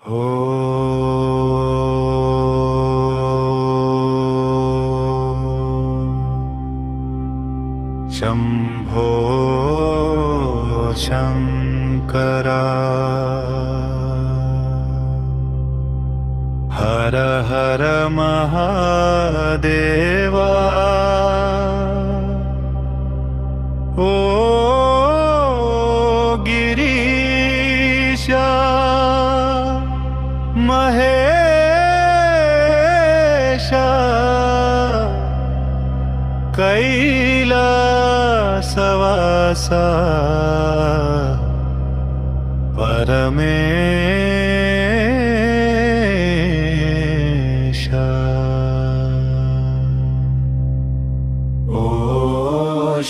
ओ शंभो शंकरा हर हर महादेवा ओ गिरीशा महेशा कैलासवासा परमेशा ओ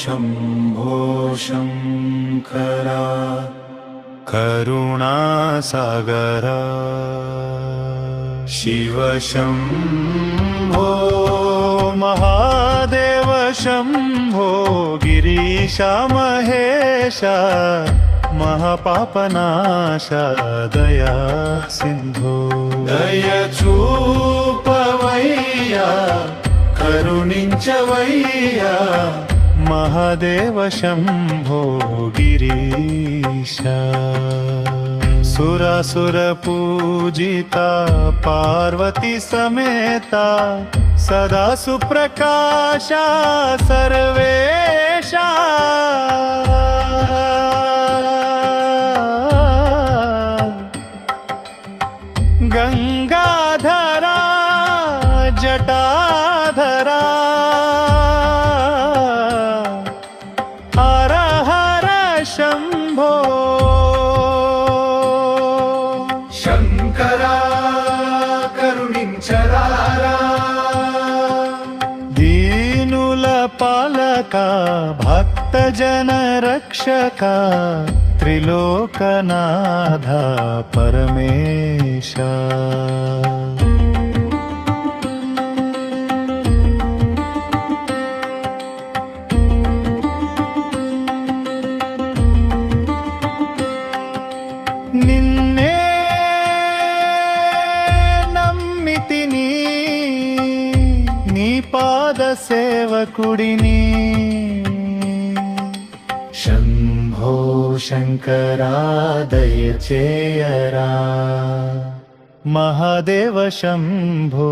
शंभो शंकरा करुणासागरा शिव शंभो महादेव शंभो गिरीशा महेशा महापापनाशा दया सिंधो दया చూపవయ్యా కరుణించవయ్యా महादेव शंभो गिरीशा सुरासुर पूजिता पार्वती समेता सदा सुप्रकाशा सर्वेशा गंगाधरा जटाधरा हर हर शंभो శంకరా కరుణించరారా दीनुल पालका भक्त जन रक्षका त्रिलोकनाथा परमेशा నిన్నే నమ్మితిని నీ పాద సేవకుడిని శంభో శంకరా దయచేయరా మహాదేవ శంభో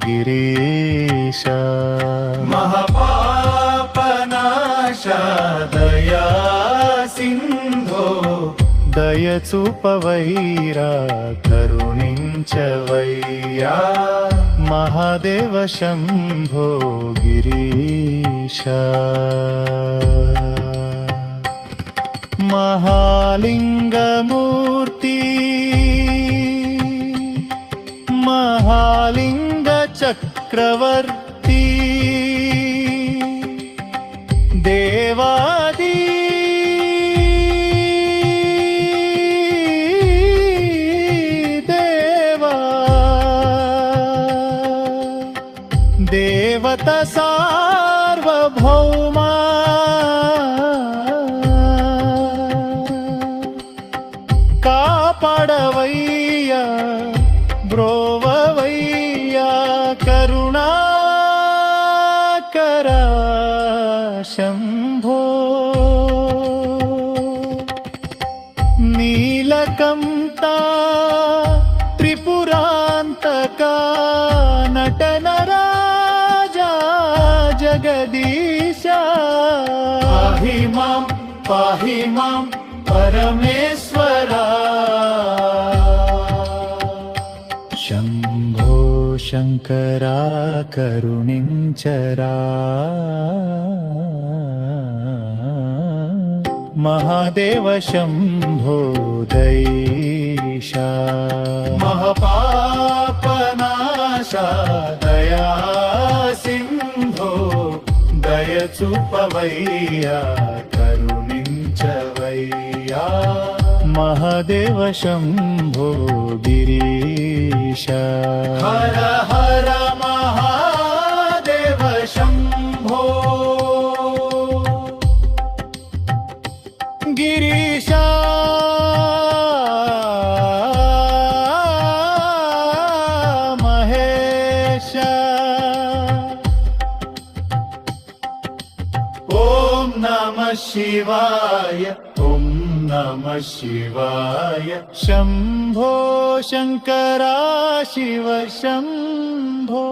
గిరీశ మహాపాపనాశా దయా సింధో దయచూపవైరా కరుణించవయ్యా మహాదేవ శంభో గిరీశ మహాలింగమూర్తి మహాలింగ చక్రవర్తి దేవాది దేవత సార్వభౌమా కాపాడవయ్యా బ్రోవవయ్యా కరుణాకరా శంభో నీలకంఠా త్రిపురాంతకా నటనరా జగదీశా పాహి మాం పరమేశ్వరా శంభో శంకరా కరుణించరా మహాదేవ శంభో దైశా మహాపాపనాశా దయా సింధో దయచూపవయ్యా కరుణించవయ్యా మహాదేవ శంభో గిరీశ హర హర మహాదేవ శంభో గిరీశ नमः शिवाय ॐ नमः शिवाय शंभो शंकरा शिव शंभो